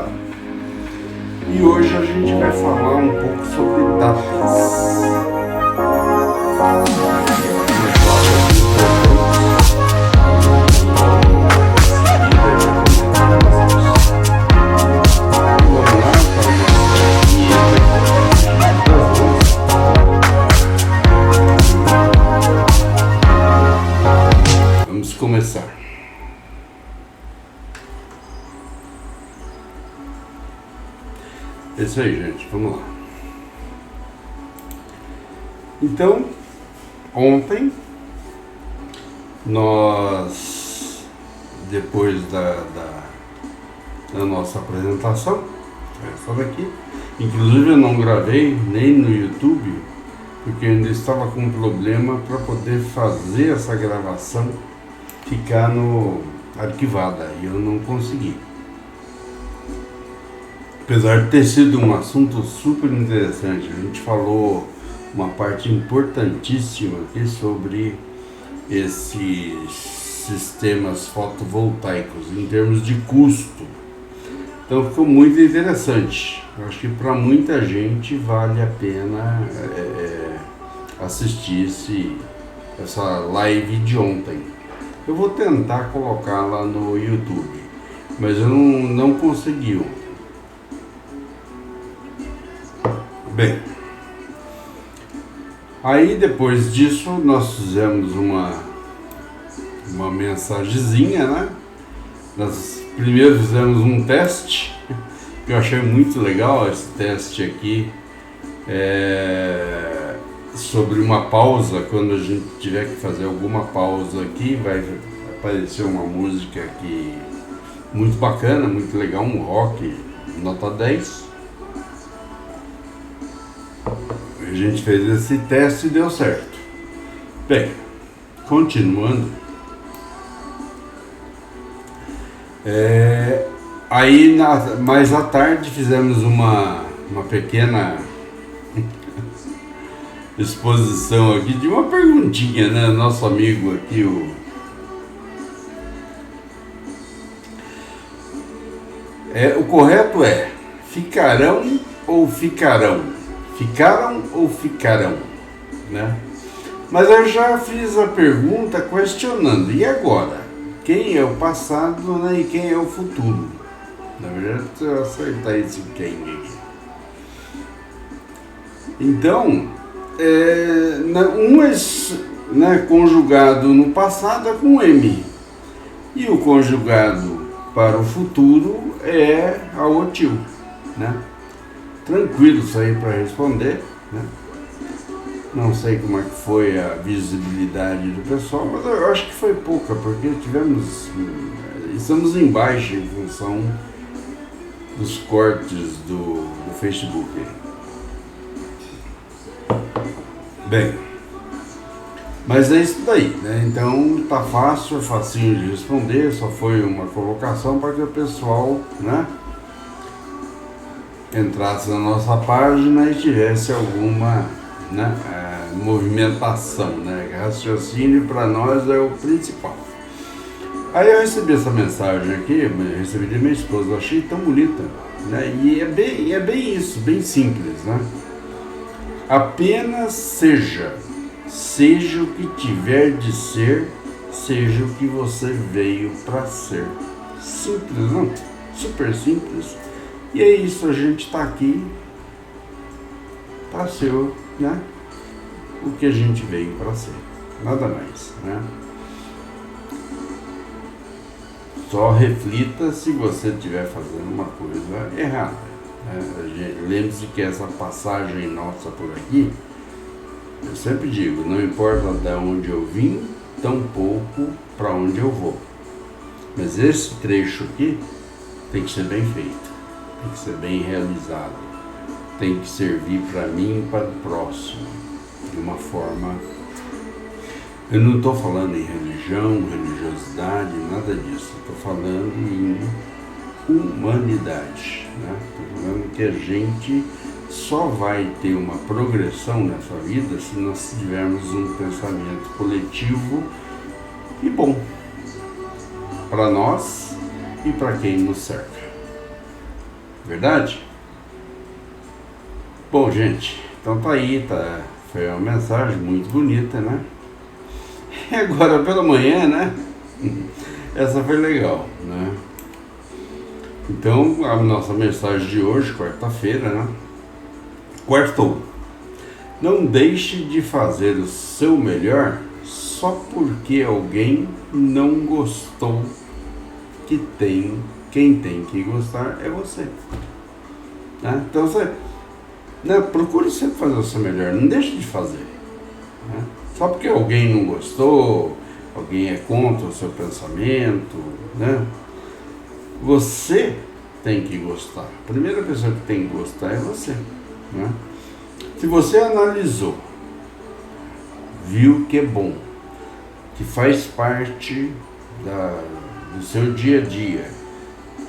Tá? E hoje a gente vai falar um pouco sobre datas. Vamos começar. É isso aí, gente, vamos lá. Então, ontem nós, depois da nossa apresentação, essa daqui, inclusive eu não gravei nem no YouTube, porque eu ainda estava com um problema para poder fazer essa gravação ficar arquivada, e eu não consegui. Apesar de ter sido um assunto super interessante, a gente falou uma parte importantíssima aqui sobre esses sistemas fotovoltaicos em termos de custo. Então ficou muito interessante. Eu acho que para muita gente vale a pena assistir essa live de ontem. Eu vou tentar colocá-la no YouTube, mas eu não consegui. Bem, aí depois disso nós fizemos uma mensagenzinha, né? Nós primeiro fizemos um teste, que eu achei muito legal esse teste aqui, sobre uma pausa. Quando a gente tiver que fazer alguma pausa aqui, vai aparecer uma música aqui muito bacana, muito legal, um rock nota 10. A gente fez esse teste e deu certo. Bem, continuando. Aí mais à tarde fizemos uma pequena exposição aqui de uma perguntinha, né? Nosso amigo aqui, o correto é: ficarão ou ficarão? Ficaram ou ficarão, né? Mas eu já fiz a pergunta questionando: e agora? Quem é o passado, né, e quem é o futuro? Na verdade, eu acertar esse quem aqui. Então, um é conjugado no passado é com M, e o conjugado para o futuro é a OTIL, né? Tranquilo isso aí para responder, né? Não sei como é que foi a visibilidade do pessoal, mas eu acho que foi pouca, porque estamos em baixa em função dos cortes do Facebook. Bem, mas é isso daí, né? Então tá fácil, facinho de responder, só foi uma colocação para que o pessoal, né, entrasse na nossa página e tivesse alguma, né, movimentação, né? Raciocínio para nós é o principal. Aí eu recebi essa mensagem aqui, recebi de minha esposa, achei tão bonita, né? E é bem isso, bem simples, né? Apenas seja o que tiver de ser, seja o que você veio para ser. Simples, não? Super simples. E é isso, a gente está aqui para ser, né, o que a gente veio para ser, nada mais, né? Só reflita se você estiver fazendo uma coisa errada, né? Lembre-se que essa passagem nossa por aqui, eu sempre digo, não importa de onde eu vim, tampouco para onde eu vou. Mas esse trecho aqui tem que ser bem feito, tem que ser bem realizado, tem que servir para mim e para o próximo, de uma forma... Eu não estou falando em religião, religiosidade, nada disso, estou falando em humanidade, né? Estou falando que a gente só vai ter uma progressão nessa vida se nós tivermos um pensamento coletivo e bom para nós e para quem nos cerca. Verdade? Bom, gente, então tá aí, tá? Foi uma mensagem muito bonita, né? E agora pela manhã, né? Essa foi legal, né? Então, a nossa mensagem de hoje, quarta-feira, né? Quartou. Não deixe de fazer o seu melhor só porque alguém não gostou. Quem tem que gostar é você. Né? Então, você, né, procure sempre fazer o seu melhor, não deixe de fazer. Né? Só porque alguém não gostou, alguém é contra o seu pensamento, né? Você tem que gostar. A primeira pessoa que tem que gostar é você. Né? Se você analisou, viu que é bom, que faz parte do seu dia a dia,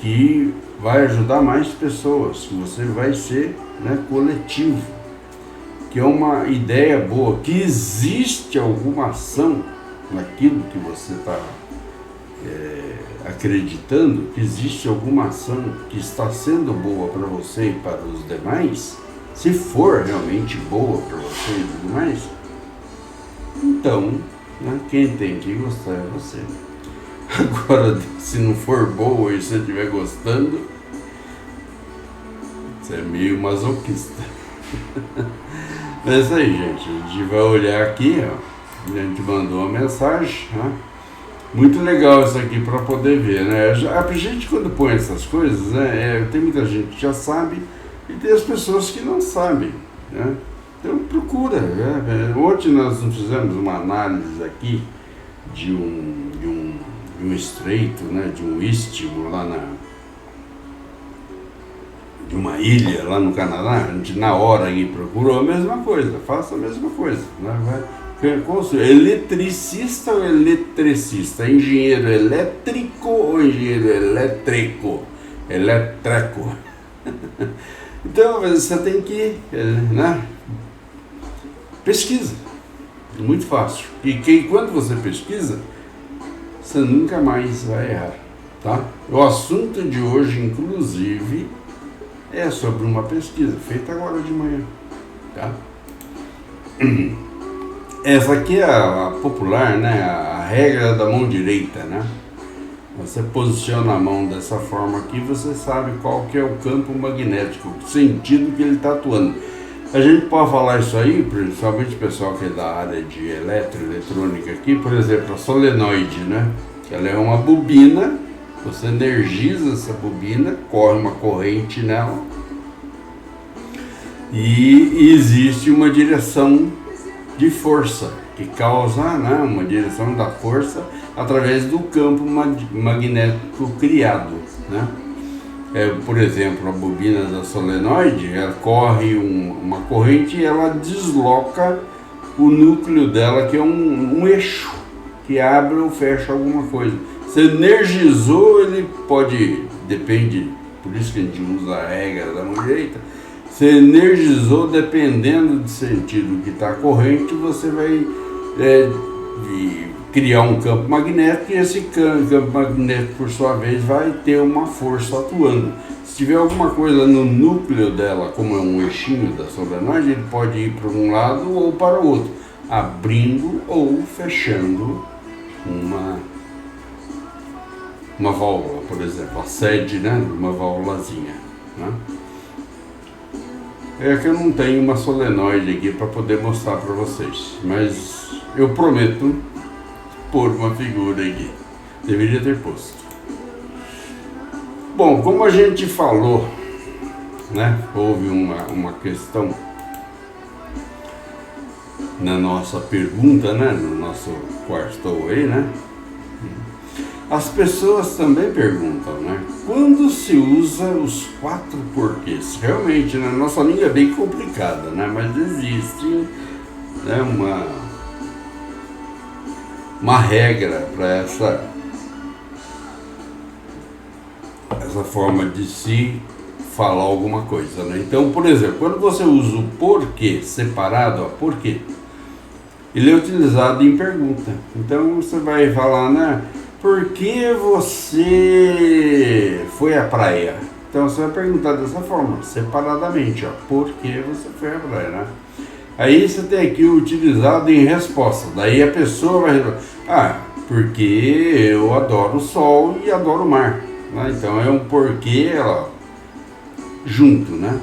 que vai ajudar mais pessoas, que você vai ser, né, coletivo, que é uma ideia boa, que existe alguma ação naquilo que você está acreditando, que existe alguma ação que está sendo boa para você e para os demais, se for realmente boa para você e tudo mais, então, né, quem tem que gostar é você. Agora, se não for boa e você estiver gostando, você é meio masoquista. É isso aí, gente. A gente vai olhar aqui, ó. A gente mandou uma mensagem, né? Muito legal isso aqui para poder ver, né? A gente quando põe essas coisas, né? Tem muita gente que já sabe e tem as pessoas que não sabem, né? Então procura, né? Ontem nós fizemos uma análise aqui de um estreito, né? De um istmo lá de uma ilha lá no Canadá. A gente na hora aí procurou a mesma coisa, faça a mesma coisa, né? Eletricista ou eletricista? Engenheiro elétrico ou engenheiro elétrico? Elétrico. Então você tem que, né? Pesquisa. É muito fácil. E quando você pesquisa, você nunca mais vai errar, tá? O assunto de hoje, inclusive, é sobre uma pesquisa feita agora de manhã, tá? Essa aqui é a popular, né? A regra da mão direita, né? Você posiciona a mão dessa forma aqui, você sabe qual que é o campo magnético, o sentido que ele está atuando. A gente pode falar isso aí, principalmente o pessoal que é da área de eletrônica aqui, por exemplo, a solenoide, né? Ela é uma bobina, você energiza essa bobina, corre uma corrente nela e existe uma direção de força, que causa, né, uma direção da força através do campo magnético criado, né? Por exemplo, a bobina da solenoide, ela corre uma corrente e ela desloca o núcleo dela, que é um eixo, que abre ou fecha alguma coisa. Se energizou, ele pode, depende, por isso que a gente usa a regra da mão direita. Se energizou, dependendo do sentido que está a corrente, você vai criar um campo magnético e esse campo magnético, por sua vez, vai ter uma força atuando. Se tiver alguma coisa no núcleo dela, como é um eixinho da solenoide, ele pode ir para um lado ou para o outro, abrindo ou fechando uma válvula, por exemplo, a sede, né, de uma válvulazinha, né? É que eu não tenho uma solenoide aqui para poder mostrar para vocês, mas eu prometo pôr uma figura aqui. Deveria ter posto. Bom, como a gente falou, né, houve uma questão na nossa pergunta, né, no nosso quarto aí, né? As pessoas também perguntam, né? Quando se usa os 4 porquês? Realmente, na nossa língua é bem complicada, né? Mas existe, né, uma regra para essa forma de se falar alguma coisa, né? Então, por exemplo, quando você usa o porquê separado, ó, porquê, ele é utilizado em pergunta. Então você vai falar, né? Por que você foi à praia? Então você vai perguntar dessa forma, separadamente, ó, por que você foi à praia, né? Aí você tem aqui o utilizado em resposta. Daí a pessoa vai responder, porque eu adoro o sol e adoro o mar, né? Então é um porquê, ó, junto, né?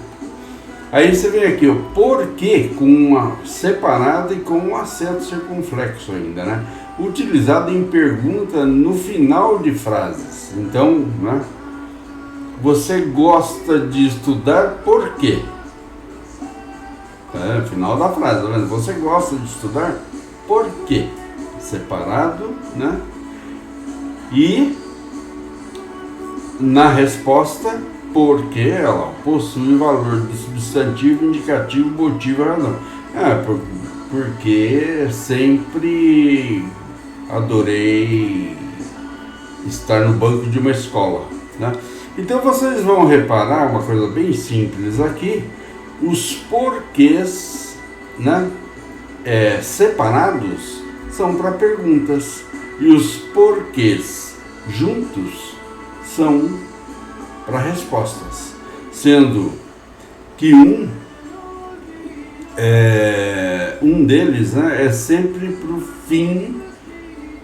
Aí você vem aqui, o porquê com uma separada e com um acento circunflexo ainda, né? Utilizado em pergunta no final de frases. Então, né? Você gosta de estudar por quê? Final da frase, tá vendo? Você gosta de estudar por quê? Separado, né? E na resposta, porque ela possui o valor do substantivo, indicativo, motivo e razão. Porque sempre adorei estar no banco de uma escola, né? Então vocês vão reparar uma coisa bem simples aqui, os porquês, né, separados são para perguntas e os porquês juntos são para respostas, sendo que um deles, né, é sempre para o fim,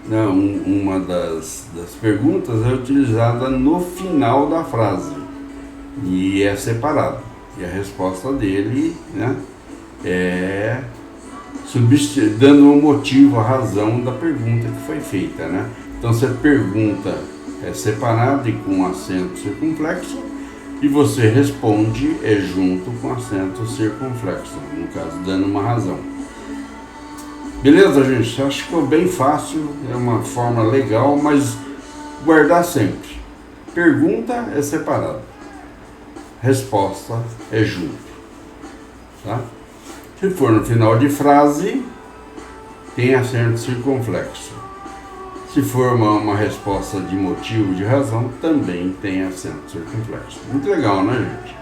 né, uma das perguntas é utilizada no final da frase e é separado, e a resposta dele, né, é dando um motivo, a razão da pergunta que foi feita, né? Então você pergunta separado e com acento circunflexo, e você responde junto com acento circunflexo, no caso dando uma razão. Beleza, gente? Acho que ficou bem fácil, é uma forma legal, mas guardar sempre. Pergunta é separado, resposta é junto, tá? Se for no final de frase, tem acento circunflexo. Se for uma resposta de motivo, de razão, também tem acento circunflexo. Muito legal, né, gente?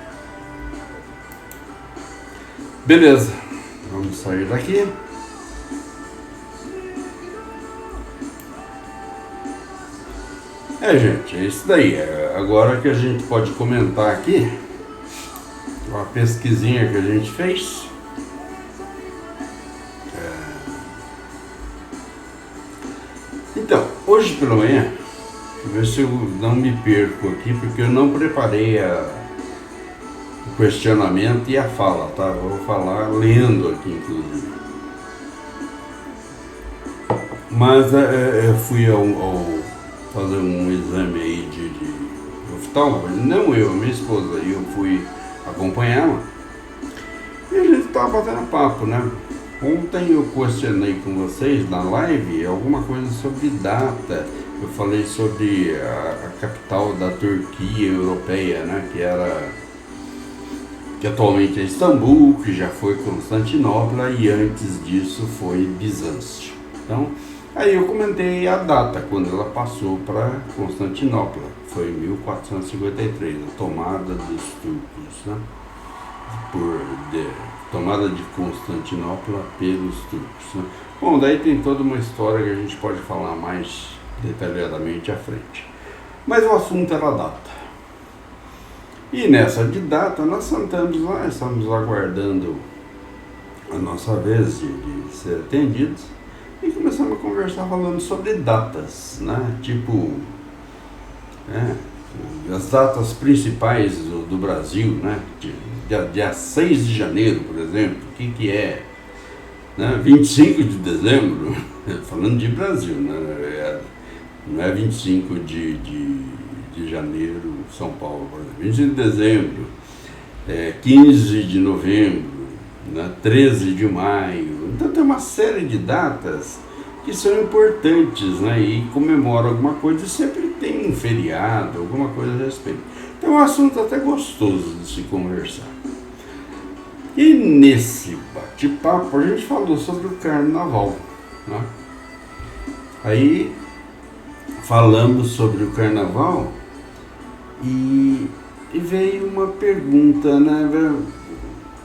Beleza, vamos sair daqui. Gente, é isso daí. Agora que a gente pode comentar aqui uma pesquisinha que a gente fez. Então, hoje pela manhã, deixa eu ver se eu não me perco aqui, porque eu não preparei o questionamento e a fala, tá? Vou falar lendo aqui, inclusive. Mas eu fui fazer um exame aí de oftalmo, não eu, minha esposa, eu fui acompanhá-la e a gente tava batendo papo, né? Ontem eu questionei com vocês na live alguma coisa sobre data. Eu falei sobre a capital da Turquia europeia, né? Que atualmente é Istambul, que já foi Constantinopla e antes disso foi Bizâncio. Então, aí eu comentei a data quando ela passou para Constantinopla, foi em 1453, a tomada dos turcos, né? Tomada de Constantinopla pelos turcos, né? Bom, daí tem toda uma história que a gente pode falar mais detalhadamente à frente. Mas o assunto era a data. E nessa de data nós sentamos lá, estamos aguardando a nossa vez de ser atendidos e começamos a conversar falando sobre datas, né? Tipo, as datas principais do Brasil, né? Dia 6 de janeiro, por exemplo, o que é? Né? 25 de dezembro, falando de Brasil, né? Não é 25 de janeiro, São Paulo, por exemplo. 25 de dezembro, 15 de novembro, né? 13 de maio. Então tem uma série de datas que são importantes, né? E comemoram alguma coisa e sempre tem um feriado, alguma coisa a respeito. Então é um assunto até gostoso de se conversar. E nesse bate-papo a gente falou sobre o carnaval, né? Aí falamos sobre o carnaval e veio uma pergunta, né?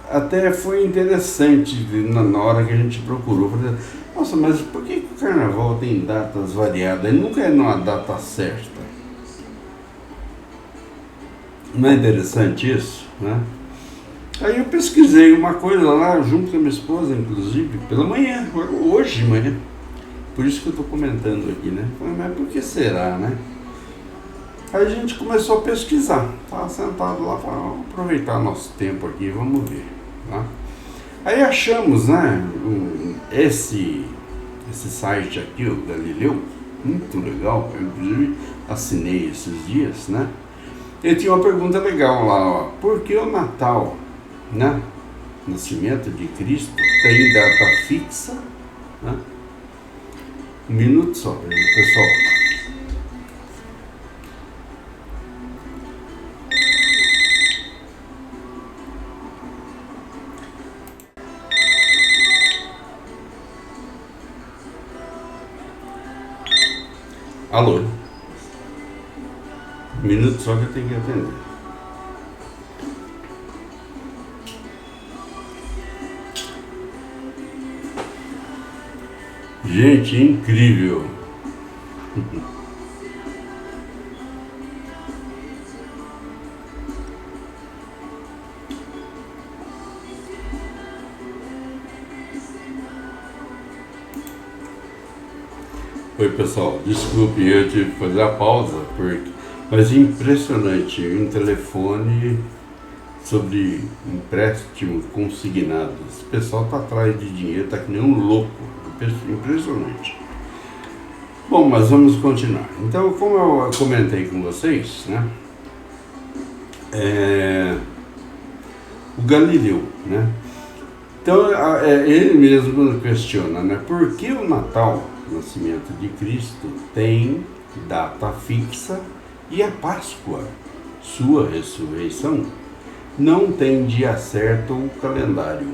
Até foi interessante na hora que a gente procurou. Falei, nossa, mas por que o carnaval tem datas variadas? Ele nunca é numa data certa. Não é interessante isso, né? Aí eu pesquisei uma coisa lá, junto com a minha esposa, inclusive, pela manhã, hoje de manhã. Por isso que eu estou comentando aqui, né? Falei, mas por que será, né? Aí a gente começou a pesquisar. Estava sentado lá, falei, vamos aproveitar nosso tempo aqui, vamos ver. Tá? Aí achamos, né, esse site aqui, o Galileu, muito legal, eu inclusive assinei esses dias, né? Ele tinha uma pergunta legal lá, ó, por que o Natal, né, nascimento de Cristo, tem data fixa, né? Um minuto só, pessoal. Alô? Um minuto só que eu tenho que atender. Gente, incrível. Oi pessoal, desculpe, eu tive que fazer a pausa, mas impressionante, um telefone sobre empréstimo consignado. Esse pessoal tá atrás de dinheiro, tá que nem um louco, impressionante. Bom, mas vamos continuar. Então, como eu comentei com vocês, né, o Galileu, né, então ele mesmo questiona, né, por que o Natal, o nascimento de Cristo, tem data fixa e a Páscoa, sua ressurreição, não tem dia certo ou calendário.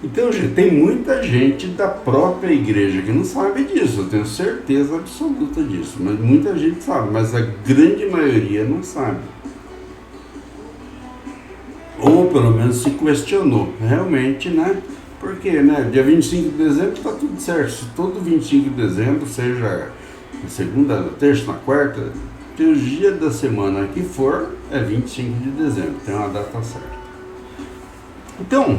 Então, gente, tem muita gente da própria igreja que não sabe disso, eu tenho certeza absoluta disso, mas muita gente sabe, mas a grande maioria não sabe. Ou pelo menos se questionou, realmente, né? Porque, né, dia 25 de dezembro está tudo certo, se todo 25 de dezembro, seja na segunda, na terça, na quarta, o dia da semana que for, é 25 de dezembro, tem uma data certa. Então,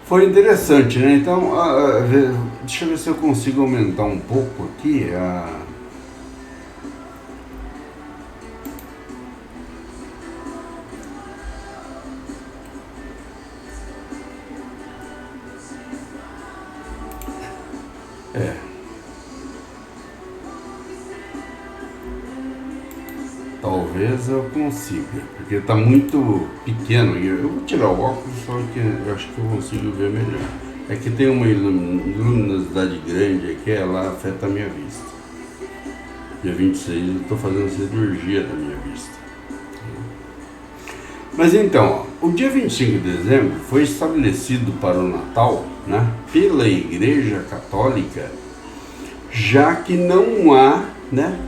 foi interessante, né? Então, deixa eu ver se eu consigo aumentar um pouco aqui talvez eu consiga, porque está muito pequeno. Eu vou tirar o óculos, só que eu acho que eu consigo ver melhor. É que tem uma luminosidade grande aqui, ela afeta a minha vista. Dia 26 eu estou fazendo cirurgia da minha vista. Mas então, ó, o dia 25 de dezembro foi estabelecido para o Natal, né, pela Igreja Católica, já que não há, né,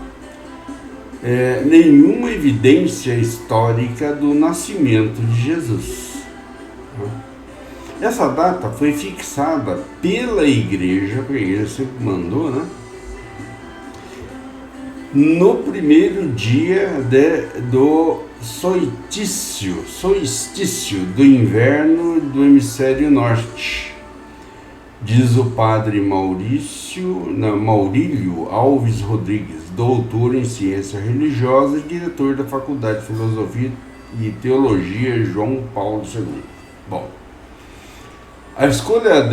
nenhuma evidência histórica do nascimento de Jesus. Essa data foi fixada pela igreja, porque a igreja sempre mandou, né? No primeiro dia do solstício do inverno do hemisfério norte, diz o padre Maurílio Alves Rodrigues, doutor em ciência religiosa e diretor da Faculdade de Filosofia e Teologia João Paulo II. Bom, a escolha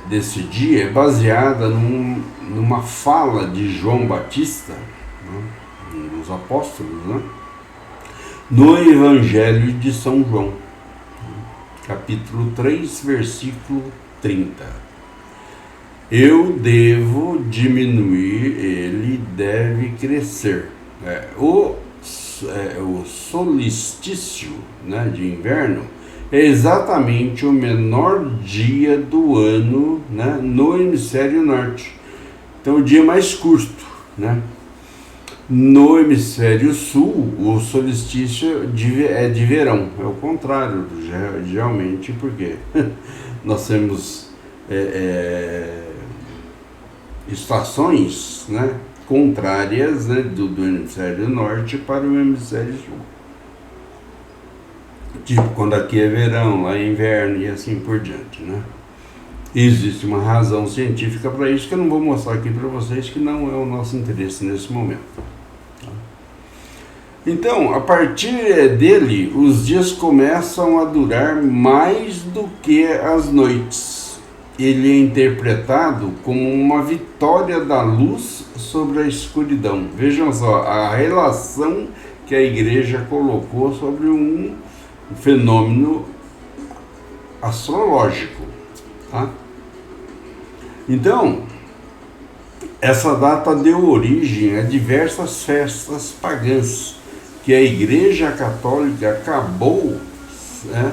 desse dia é baseada numa fala de João Batista, né, um dos apóstolos, né, no Evangelho de São João, capítulo 3, versículo 30. Eu devo diminuir, ele deve crescer. O solstício, né, de inverno é exatamente o menor dia do ano, né, no hemisfério norte. Então, o dia mais curto, né? No hemisfério sul, o solstício é de verão. É o contrário, geralmente, porque nós temos estações, né, contrárias, né, do hemisfério norte para o hemisfério sul. Tipo, quando aqui é verão, lá é inverno e assim por diante, né? Existe uma razão científica para isso que eu não vou mostrar aqui para vocês, que não é o nosso interesse nesse momento. Então, a partir dele, os dias começam a durar mais do que as noites. Ele é interpretado como uma vitória da luz sobre a escuridão. Vejam só, a relação que a igreja colocou sobre um fenômeno astrológico. Tá? Então, essa data deu origem a diversas festas pagãs que a Igreja Católica acabou, né,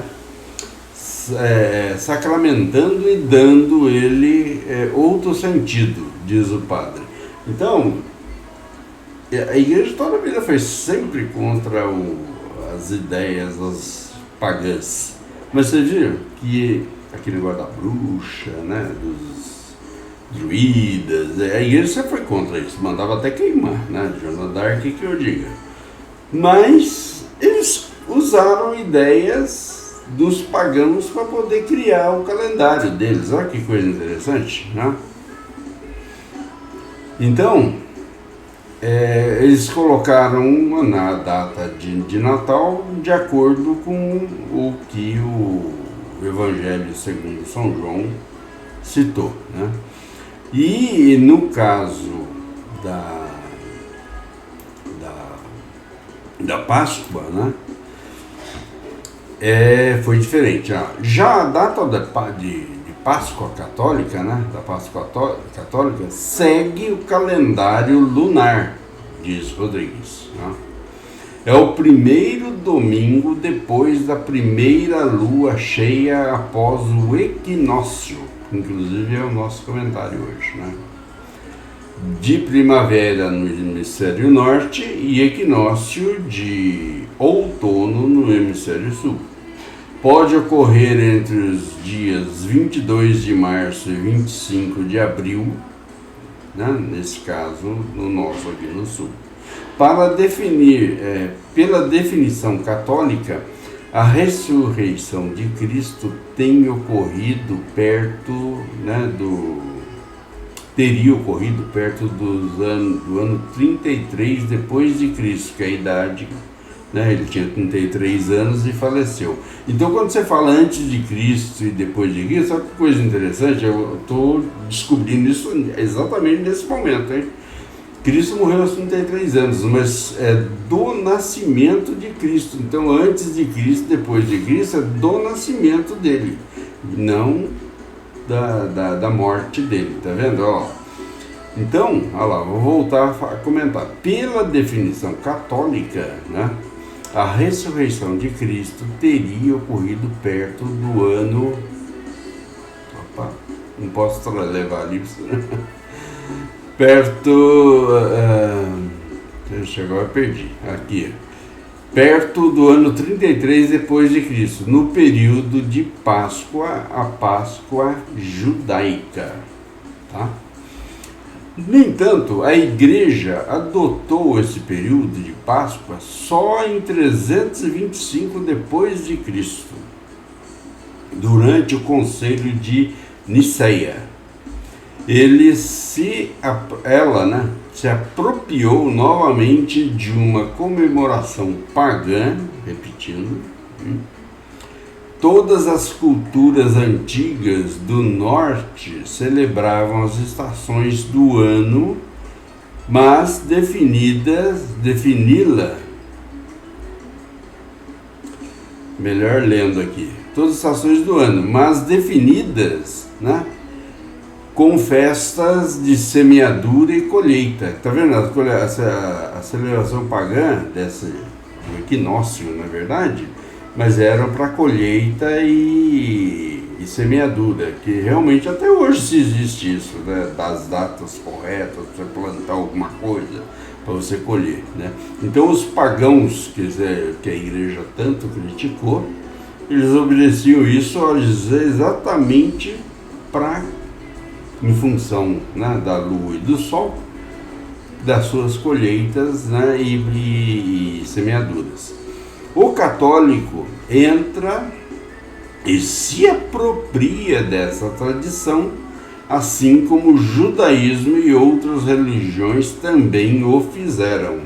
sacramentando e dando ele outro sentido, diz o padre. Então, a Igreja toda a vida foi sempre contra as ideias das pagãs. Mas vocês viram que aquele negócio da bruxa, né, dos druidas, a Igreja sempre foi contra isso, mandava até queimar, né, Joana d'Arc, que eu diga. Mas eles usaram ideias dos pagãos para poder criar o calendário deles. Olha que coisa interessante, né? Então, eles colocaram na data de Natal de acordo com o que o Evangelho segundo São João citou, né? E no caso da Páscoa, né? Foi diferente. Já a data de Páscoa católica, né? Da Páscoa católica segue o calendário lunar, diz Rodrigues, né? É o primeiro domingo depois da primeira lua cheia após o equinócio, inclusive é o nosso comentário hoje, né? De primavera no hemisfério norte e equinócio de outono no hemisfério sul. Pode ocorrer entre os dias 22 de março e 25 de abril, né? Nesse caso, no nosso aqui no sul. Para definir, pela definição católica, a ressurreição de Cristo tem ocorrido teria ocorrido perto do ano 33 depois de Cristo, que é a idade, né? Ele tinha 33 anos e faleceu. Então, quando você fala antes de Cristo e depois de Cristo, olha que coisa interessante, eu estou descobrindo isso exatamente nesse momento, hein? Cristo morreu aos 33 anos, mas é do nascimento de Cristo. Então, antes de Cristo, depois de Cristo, é do nascimento dele, não da morte dele, tá vendo? Ó. Então, olha lá, vou voltar a comentar. Pela definição católica, né, a ressurreição de Cristo teria ocorrido perto do ano... Opa, não posso levar ali, né? Perto... Agora eu perdi. Aqui. Perto do ano 33 depois de Cristo, no período de Páscoa, a Páscoa judaica, tá? No entanto, a Igreja adotou esse período de Páscoa só em 325 depois de Cristo, durante o Concílio de Niceia. Ela se apropriou novamente de uma comemoração pagã, repetindo. Todas as culturas antigas do norte celebravam as estações do ano, mas defini-la, melhor lendo aqui, todas as estações do ano, mas definidas, né, com festas de semeadura e colheita. Tá vendo a celebração pagã do equinócio, na verdade, mas eram para colheita e semeadura, que realmente até hoje se existe isso, né, das datas corretas para você plantar alguma coisa, para você colher, né? Então os pagãos que a igreja tanto criticou, eles obedeciam isso exatamente em função, né, da lua e do sol, das suas colheitas, né, e semeaduras. O católico entra e se apropria dessa tradição, assim como o judaísmo e outras religiões também o fizeram.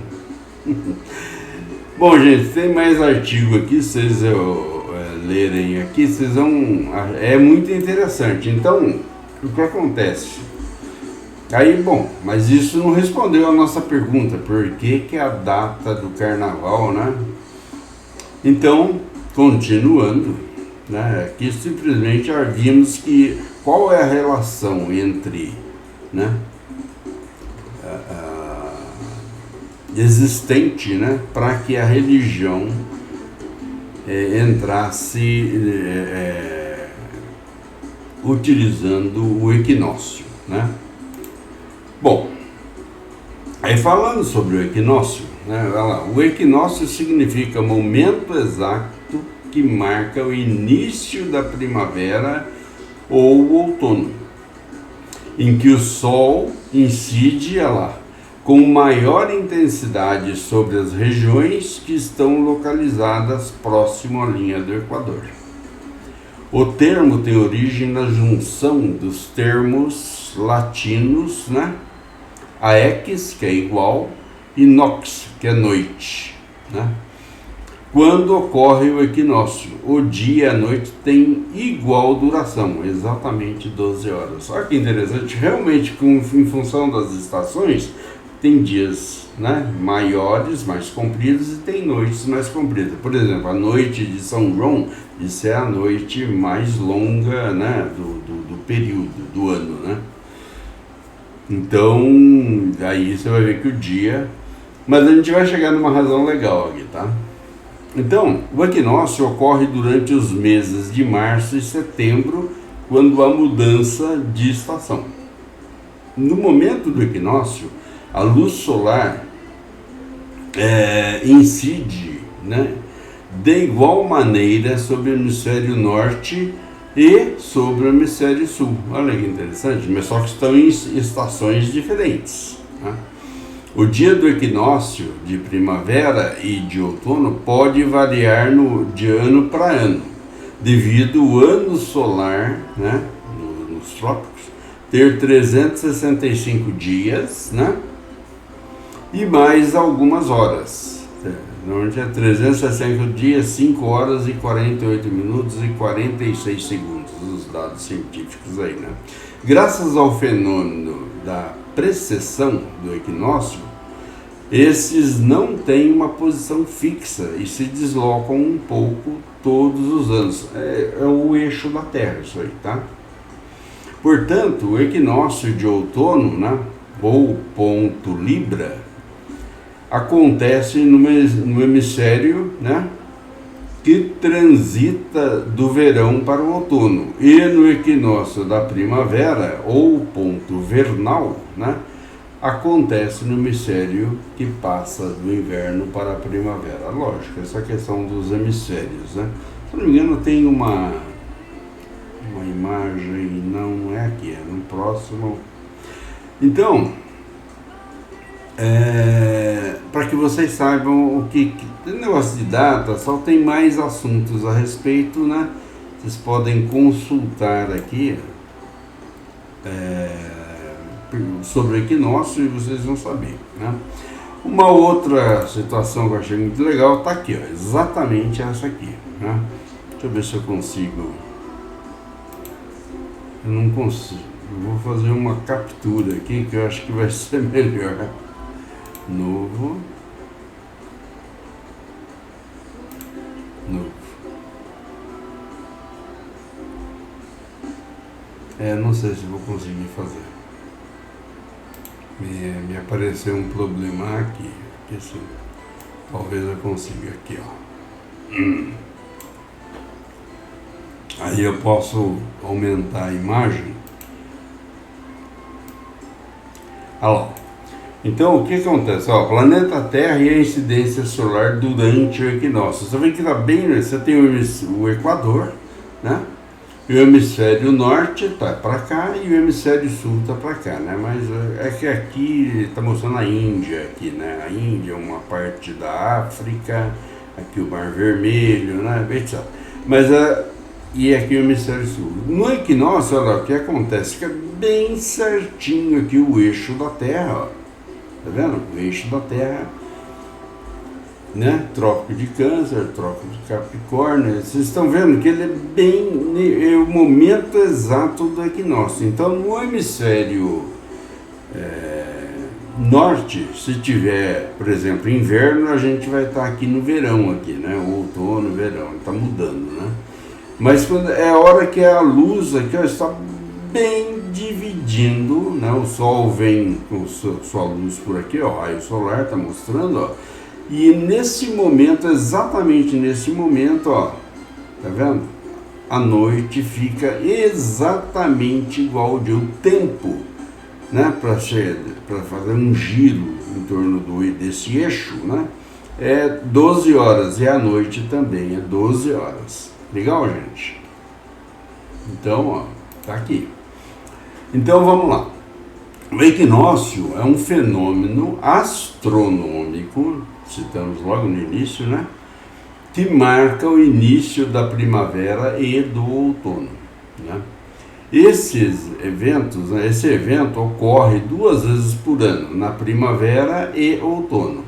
Bom, gente, tem mais artigo aqui, vocês lerem aqui, vocês vão... É muito interessante. Então, o que acontece? Aí, bom, mas isso não respondeu a nossa pergunta, por que que a data do carnaval, né? Então, continuando, né? Aqui simplesmente já vimos que qual é a relação entre, né, existente, né, para que a religião entrasse utilizando o equinócio, né? Bom, aí falando sobre o equinócio, né, olha lá, o equinócio significa momento exato que marca o início da primavera ou outono, em que o Sol incide, olha lá, com maior intensidade sobre as regiões que estão localizadas próximo à linha do Equador. O termo tem origem na junção dos termos latinos, né? Aeques, que é igual, e nox, que é noite, né? Quando ocorre o equinócio, o dia e a noite têm igual duração, exatamente 12 horas. Olha que interessante, realmente, em função das estações, tem dias, né, maiores, mais compridos, e tem noites mais compridas. Por exemplo, a noite de São João, isso é a noite mais longa, né, do período, do ano, né? Então, aí você vai ver que o dia... Mas a gente vai chegar numa razão legal aqui, tá? Então, o equinócio ocorre durante os meses de março e setembro, quando há mudança de estação. No momento do equinócio, a luz solar incide, né, de igual maneira sobre o hemisfério norte e sobre o hemisfério sul. Olha que interessante, mas só que estão em estações diferentes, né? O dia do equinócio de primavera e de outono pode variar de ano para ano, devido ao ano solar, né, nos trópicos, ter 365 dias, né, e mais algumas horas. Normalmente é 365 dias, 5 horas e 48 minutos e 46 segundos, os dados científicos aí, né? Graças ao fenômeno da precessão do equinócio, esses não têm uma posição fixa e se deslocam um pouco todos os anos. É o eixo da Terra, isso aí, tá? Portanto, o equinócio de outono, né, ou ponto Libra, acontece no hemisfério, né, que transita do verão para o outono, e no equinócio da primavera, ou ponto vernal, né, acontece no hemisfério que passa do inverno para a primavera. Lógico, essa questão dos hemisférios, né? Se não me engano, tem uma imagem, não é aqui, é no próximo. Então, para que vocês saibam o que negócio de data, só tem mais assuntos a respeito, né? Vocês podem consultar aqui sobre o equinócio e vocês vão saber, né? Uma outra situação que eu achei muito legal está aqui, ó, exatamente essa aqui, né? Deixa eu ver se eu consigo. Eu não consigo. Eu vou fazer uma captura aqui que eu acho que vai ser melhor. Novo. Não sei se vou conseguir fazer. Me apareceu um problema aqui. Assim, talvez eu consiga aqui, ó. Aí eu posso aumentar a imagem. Olha lá. Então, o que acontece? Ó, planeta Terra e a incidência solar durante o equinócio. Você vê que está bem, você tem o Equador, né? E o hemisfério norte está para cá e o hemisfério sul está para cá, né? Mas é que aqui está mostrando a Índia, aqui, né? A Índia é uma parte da África, aqui o Mar Vermelho, né? Mas e aqui o hemisfério sul. No equinócio, olha o que acontece, fica bem certinho aqui o eixo da Terra, ó. Tá vendo? O eixo da Terra, né? Trópico de Câncer, Trópico de Capricórnio. Vocês estão vendo que ele é bem o momento exato do equinócio. Então, no hemisfério norte, se tiver, por exemplo, inverno, a gente vai estar aqui no verão, aqui, né? Outono, verão, está mudando, né? Mas quando é a hora que a luz aqui ó, está bem dividindo, né? O Sol vem com sua luz por aqui, ó, o raio solar está mostrando, ó. E nesse momento, exatamente nesse momento, ó, tá vendo? A noite fica exatamente igual ao dia, o tempo, né? Para fazer um giro em torno desse eixo, né? É 12 horas e a noite também é 12 horas. Legal, gente? Então, ó, tá aqui. Então, vamos lá. O equinócio é um fenômeno astronômico, citamos logo no início, né? Que marca o início da primavera e do outono, né? Esse evento ocorre 2 vezes por ano, na primavera e outono.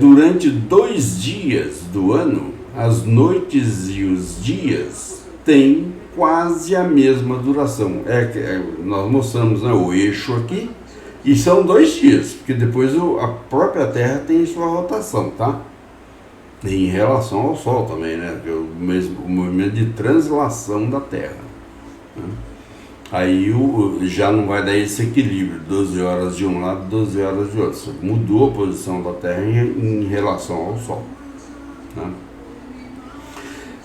Durante 2 dias do ano, as noites e os dias têm quase a mesma duração. Nós mostramos, né, o eixo aqui, e são 2 dias, porque depois a própria Terra tem sua rotação, tá? Em relação ao Sol também, né? O movimento de translação da Terra, né? Aí já não vai dar esse equilíbrio, 12 horas de um lado, 12 horas de outro. Mudou a posição da Terra em relação ao Sol, né?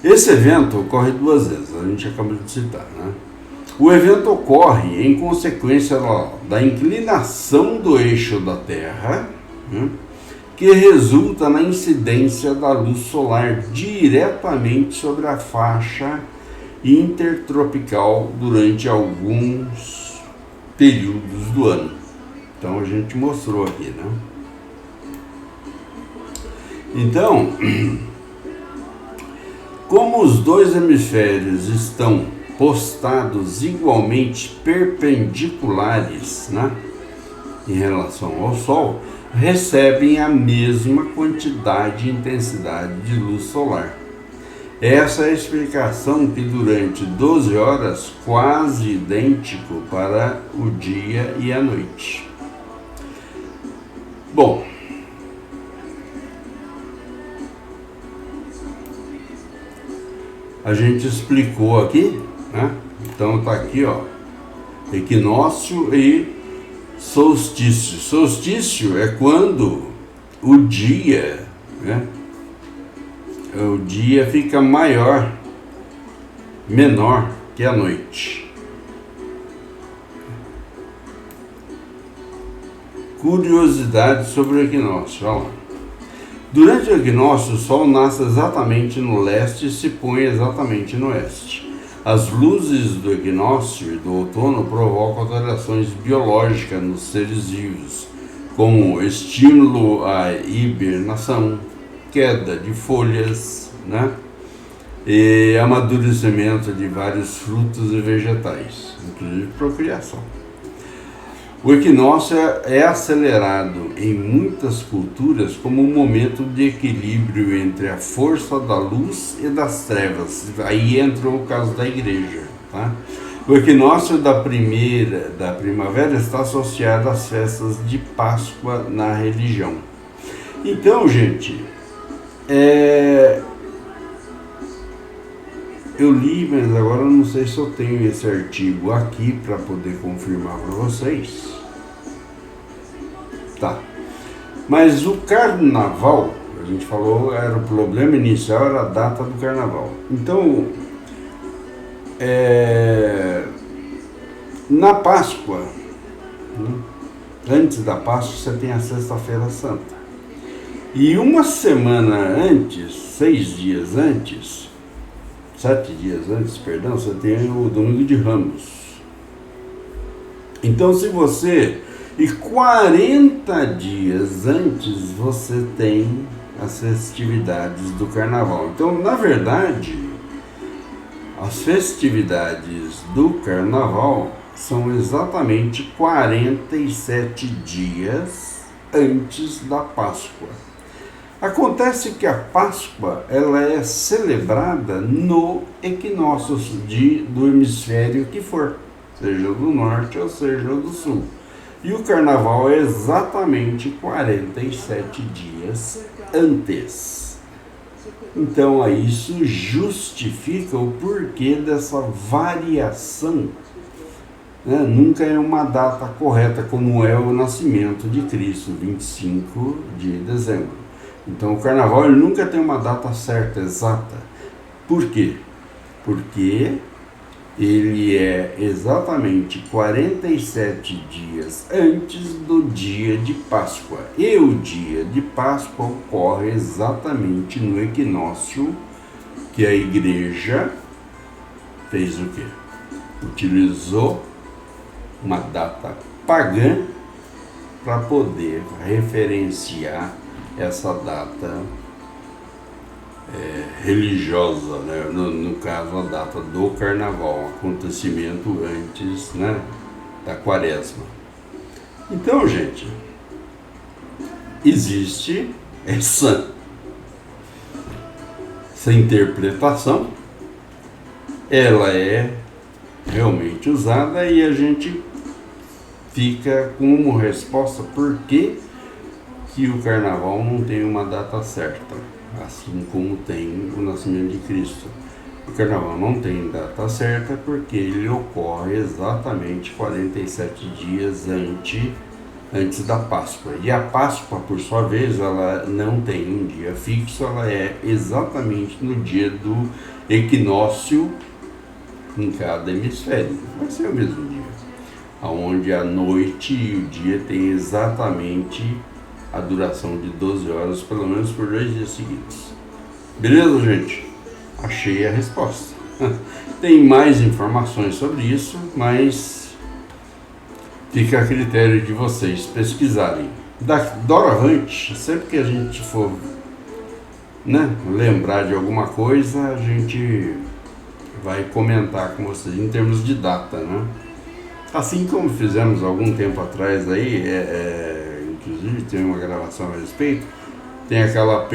Esse evento ocorre 2 vezes, a gente acabou de citar, né? O evento ocorre em consequência da inclinação do eixo da Terra, né, que resulta na incidência da luz solar diretamente sobre a faixa intertropical durante alguns períodos do ano. Então a gente mostrou aqui, né? Então, como os 2 hemisférios estão postados igualmente perpendiculares, né, em relação ao Sol, recebem a mesma quantidade e intensidade de luz solar. Essa é a explicação que durante 12 horas, quase idêntico para o dia e a noite. Bom, a gente explicou aqui, né? Então tá aqui, ó, equinócio e solstício. Solstício é quando o dia, né, o dia fica menor que a noite. Curiosidade sobre o equinócio, olha lá. Durante o equinócio, o Sol nasce exatamente no leste e se põe exatamente no oeste. As luzes do equinócio e do outono provocam alterações biológicas nos seres vivos, como estímulo à hibernação, queda de folhas, né, e amadurecimento de vários frutos e vegetais, inclusive procriação. O equinócio é acelerado em muitas culturas como um momento de equilíbrio entre a força da luz e das trevas. Aí entra o caso da igreja, tá? O equinócio da primavera está associado às festas de Páscoa na religião. Então, gente, eu li, mas agora eu não sei se eu tenho esse artigo aqui para poder confirmar para vocês. Tá. Mas o carnaval, a gente falou, era o problema inicial, era a data do carnaval. Então, na Páscoa, né, antes da Páscoa, você tem a Sexta-feira Santa. E uma semana antes, 6 dias antes, 7 dias antes, perdão, você tem o Domingo de Ramos. Então, se você... E 40 dias antes você tem as festividades do Carnaval. Então, na verdade, as festividades do Carnaval são exatamente 47 dias antes da Páscoa. Acontece que a Páscoa ela é celebrada no equinócio do hemisfério que for, seja do norte ou seja do sul. E o Carnaval é exatamente 47 dias antes. Então, isso justifica o porquê dessa variação. Nunca é uma data correta, como é o nascimento de Cristo, 25 de dezembro. Então, o Carnaval ele nunca tem uma data certa, exata. Por quê? Porque ele é exatamente 47 dias antes do dia de Páscoa. E o dia de Páscoa ocorre exatamente no equinócio que a igreja fez o quê? Utilizou uma data pagã para poder referenciar essa data religiosa, né? No caso a data do Carnaval, acontecimento antes, né, da Quaresma. Então, gente, existe essa interpretação, ela é realmente usada e a gente fica como resposta por que o Carnaval não tem uma data certa, assim como tem o nascimento de Cristo. O Carnaval não tem data certa porque ele ocorre exatamente 47 dias antes da Páscoa. E a Páscoa, por sua vez, ela não tem um dia fixo, ela é exatamente no dia do equinócio em cada hemisfério. Vai ser o mesmo dia, onde a noite e o dia tem exatamente a duração de 12 horas, pelo menos por 2 dias seguidos. Beleza, gente? Achei a resposta. Tem mais informações sobre isso, mas fica a critério de vocês pesquisarem. Doravante, sempre que a gente for, né, lembrar de alguma coisa, a gente vai comentar com vocês em termos de data, né? Assim como fizemos algum tempo atrás aí, inclusive tem uma gravação a respeito, tem aquela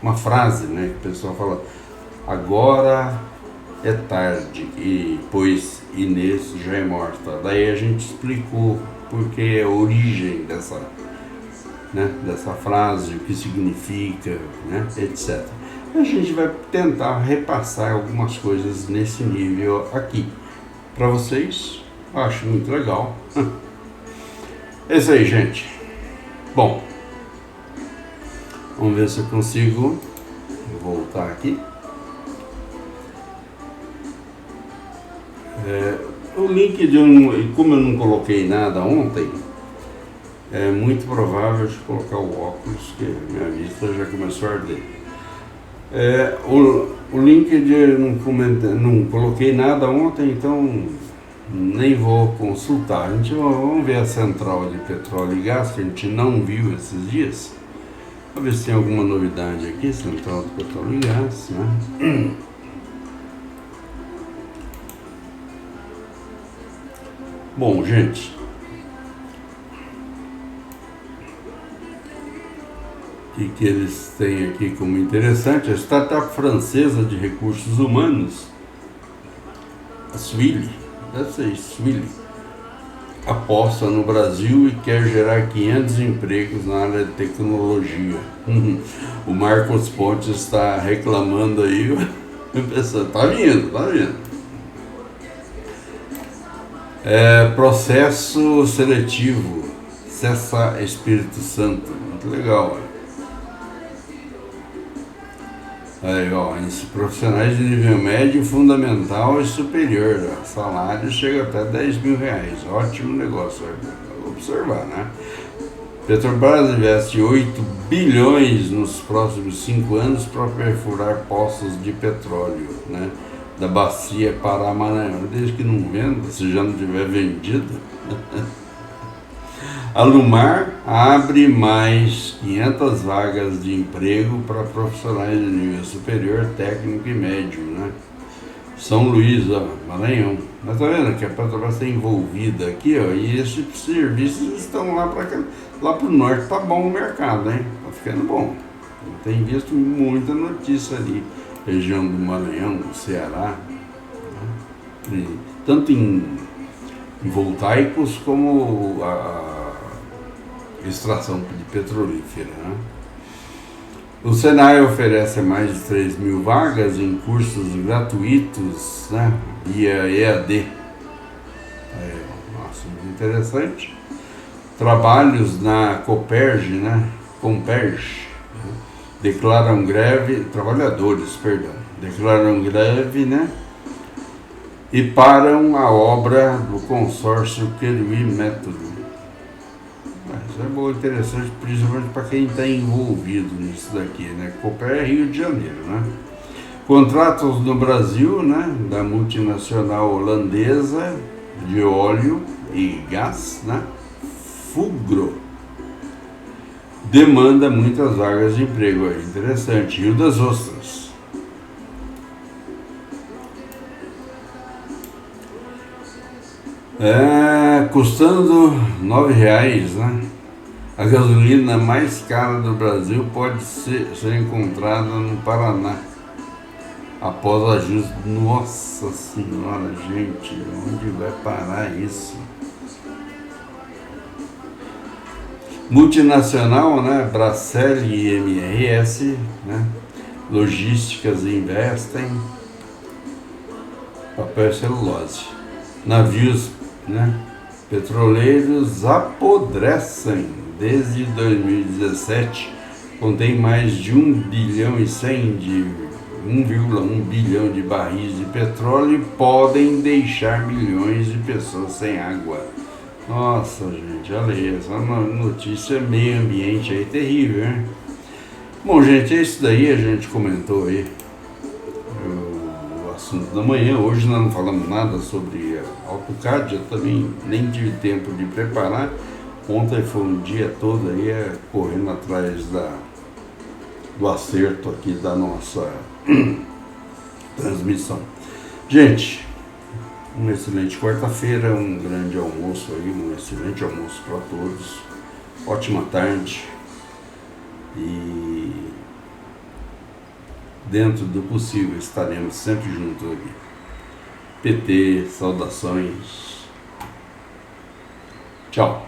uma frase, né, que o pessoal fala: agora é tarde, pois Inês já é morta. Daí a gente explicou porque a origem dessa frase, o que significa, né, etc. A gente vai tentar repassar algumas coisas nesse nível aqui para vocês. Acho muito legal. É isso aí, gente. Bom, vamos ver se eu consigo voltar aqui. O link como eu não coloquei nada ontem, é muito provável de colocar o óculos, que minha vista já começou a arder. O link não coloquei nada ontem, então nem vou consultar. Vamos ver a central de petróleo e gás, que a gente não viu esses dias. Vamos ver se tem alguma novidade aqui, central de petróleo e gás, né? Bom, gente, o que eles têm aqui como interessante? A startup francesa de recursos humanos, a Swile, deve ser Swile, aposta no Brasil e quer gerar 500 empregos na área de tecnologia. O Marcos Pontes está reclamando aí, o pessoal tá vindo. Processo seletivo, Cessa Espírito Santo, muito legal. Aí, ó, profissionais de nível médio, fundamental e superior, ó, salário chega até R$10 mil, ótimo negócio, observar, né? Petrobras investe 8 bilhões nos próximos 5 anos para perfurar poços de petróleo, né, da bacia Pará-Maranhão. Desde que não venda, se já não tiver vendido. A Lumar abre mais 500 vagas de emprego para profissionais de nível superior, técnico e médio, né? São Luís, ó, Maranhão. Mas tá vendo que a Petrobras está envolvida aqui, ó, e esses serviços estão lá para o norte. Tá bom o mercado, hein? Tá ficando bom. Eu tenho visto muita notícia ali, região do Maranhão, do Ceará, né? Tanto em voltaicos como a extração de petrolífera, né? O Senai oferece mais de 3.000 vagas em cursos gratuitos, né, via EAD. Nossa, muito interessante. Trabalhos na Comperj, né, declaram greve, trabalhadores, perdão, declaram greve, né, e param a obra do consórcio Queruí Método. Isso é bom, interessante, principalmente para quem está envolvido nisso daqui, né? Copel é Rio de Janeiro, né? Contratos no Brasil, né? Da multinacional holandesa de óleo e gás, né? Fugro. Demanda muitas vagas de emprego aí, interessante. Rio das Ostras. Custando R$9, né? A gasolina mais cara do Brasil pode ser encontrada no Paraná após ajuste. Nossa Senhora, gente, onde vai parar isso? Multinacional, né? Bracel e MRS, né? Logísticas investem. Papel e celulose. Navios, né, petroleiros apodrecem desde 2017, contém mais de 1,1 bilhão de barris de petróleo e podem deixar milhões de pessoas sem água. Nossa, gente, olha aí, essa notícia meio ambiente aí terrível, hein? Bom, gente, é isso daí, a gente comentou aí o assunto da manhã. Hoje nós não falamos nada sobre AutoCAD, eu também nem tive tempo de preparar. Ontem foi um dia todo aí correndo atrás do acerto aqui da nossa transmissão. Gente, uma excelente quarta-feira, um grande almoço aí, um excelente almoço para todos. Ótima tarde e dentro do possível estaremos sempre juntos aqui. PT, saudações. Tchau.